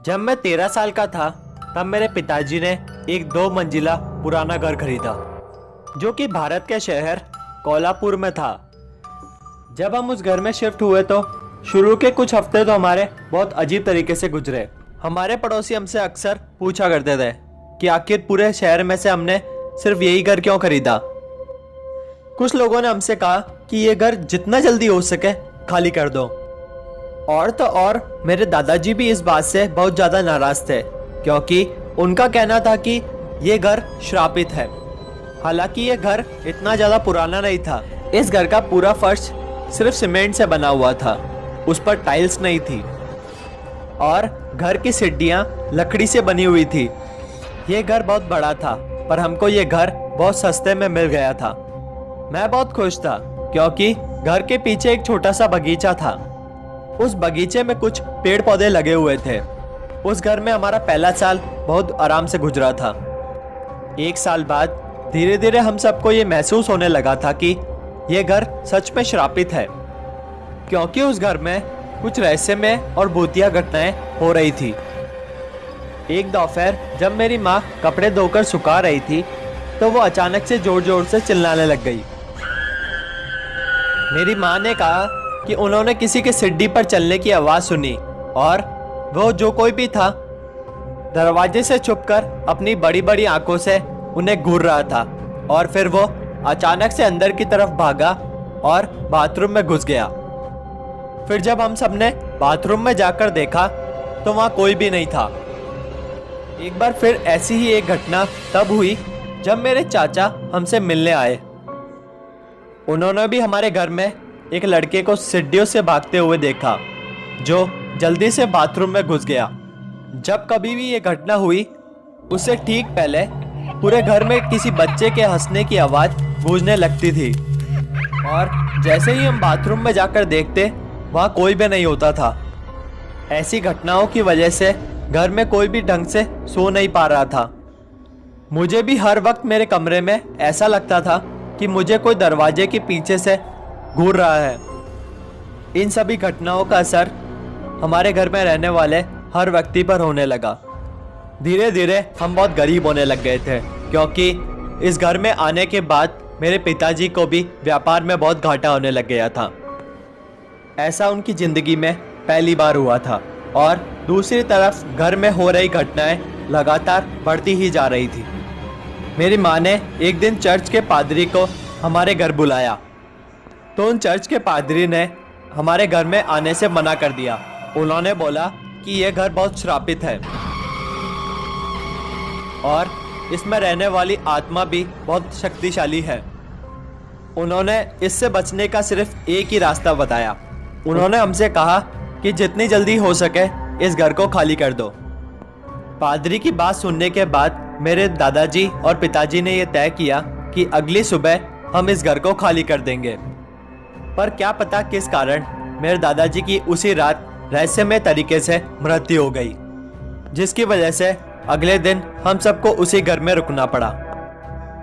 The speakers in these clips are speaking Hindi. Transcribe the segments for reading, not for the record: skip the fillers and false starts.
जब मैं 13 साल का था तब मेरे पिताजी ने एक 2 मंजिला पुराना घर खरीदा जो कि भारत के शहर कोल्हापुर में था। जब हम उस घर में शिफ्ट हुए तो शुरू के कुछ हफ्ते तो हमारे बहुत अजीब तरीके से गुजरे। हमारे पड़ोसी हमसे अक्सर पूछा करते थे कि आखिर पूरे शहर में से हमने सिर्फ यही घर क्यों खरीदा। कुछ लोगों ने हमसे कहा कि ये घर जितना जल्दी हो सके खाली कर दो। और तो और मेरे दादाजी भी इस बात से बहुत ज़्यादा नाराज थे क्योंकि उनका कहना था कि ये घर श्रापित है। हालांकि ये घर इतना ज़्यादा पुराना नहीं था। इस घर का पूरा फर्श सिर्फ सीमेंट से बना हुआ था, उस पर टाइल्स नहीं थी और घर की सीढ़ियाँ लकड़ी से बनी हुई थी। ये घर बहुत बड़ा था पर हमको ये घर बहुत सस्ते में मिल गया था। मैं बहुत खुश था क्योंकि घर के पीछे एक छोटा सा बगीचा था। उस बगीचे में कुछ पेड़ पौधे लगे हुए थे। उस घर में हमारा पहला साल बहुत आराम से गुजरा था। 1 साल बाद धीरे धीरे हम सबको ये महसूस होने लगा था कि ये घर सच में श्रापित है क्योंकि उस घर में कुछ रहस्यमय और भूतिया घटनाएं हो रही थी। एक दोपहर जब मेरी माँ कपड़े धोकर सुखा रही थी तो वो अचानक से जोर जोर से चिल्लाने लग गई। मेरी माँ ने कहा कि उन्होंने किसी के सीढ़ी पर चलने की आवाज़ सुनी और वो जो कोई भी था दरवाजे से छुपकर अपनी बड़ी बड़ी आंखों से उन्हें घूर रहा था और फिर वो अचानक से अंदर की तरफ भागा और बाथरूम में घुस गया। फिर जब हम सबने बाथरूम में जाकर देखा तो वहाँ कोई भी नहीं था। एक बार फिर ऐसी ही एक घटना तब हुई जब मेरे चाचा हमसे मिलने आए। उन्होंने भी हमारे घर में एक लड़के को सीढ़ियों से भागते हुए देखा जो जल्दी से बाथरूम में घुस गया। जब कभी भी ये घटना हुई उससे ठीक पहले पूरे घर में किसी बच्चे के हंसने की आवाज़ गूंजने लगती थी और जैसे ही हम बाथरूम में जाकर देखते वहाँ कोई भी नहीं होता था। ऐसी घटनाओं की वजह से घर में कोई भी ढंग से सो नहीं पा रहा था। मुझे भी हर वक्त मेरे कमरे में ऐसा लगता था कि मुझे कोई दरवाजे के पीछे से घूर रहा है। इन सभी घटनाओं का असर हमारे घर में रहने वाले हर व्यक्ति पर होने लगा। धीरे धीरे हम बहुत गरीब होने लग गए थे क्योंकि इस घर में आने के बाद मेरे पिताजी को भी व्यापार में बहुत घाटा होने लग गया था। ऐसा उनकी ज़िंदगी में पहली बार हुआ था और दूसरी तरफ घर में हो रही घटनाएं लगातार बढ़ती ही जा रही थी। मेरी माँ ने एक दिन चर्च के पादरी को हमारे घर बुलाया तो उन चर्च के पादरी ने हमारे घर में आने से मना कर दिया। उन्होंने बोला कि यह घर बहुत श्रापित है और इसमें रहने वाली आत्मा भी बहुत शक्तिशाली है। उन्होंने इससे बचने का सिर्फ एक ही रास्ता बताया। उन्होंने हमसे कहा कि जितनी जल्दी हो सके इस घर को खाली कर दो। पादरी की बात सुनने के बाद मेरे दादाजी और पिताजी ने यह तय किया कि अगली सुबह हम इस घर को खाली कर देंगे। पर क्या पता किस कारण मेरे दादाजी की उसी रात रहस्यमय तरीके से मृत्यु हो गई, जिसकी वजह से अगले दिन हम सबको उसी घर में रुकना पड़ा।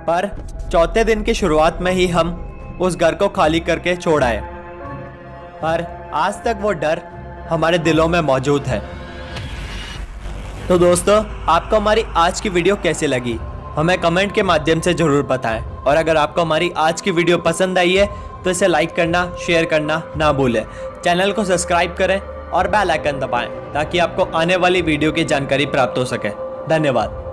पर चौथे दिन की शुरुआत में ही हम उस घर को खाली करके छोड़ आए, पर आज तक वो डर हमारे दिलों में मौजूद है। तो दोस्तों, आपको हमारी आज की वीडियो कैसी लगी हमें कमेंट के माध्यम से ज़रूर बताएं। और अगर आपको हमारी आज की वीडियो पसंद आई है तो इसे लाइक करना, शेयर करना ना भूलें। चैनल को सब्सक्राइब करें और बेल आइकन दबाएं ताकि आपको आने वाली वीडियो की जानकारी प्राप्त हो सके। धन्यवाद।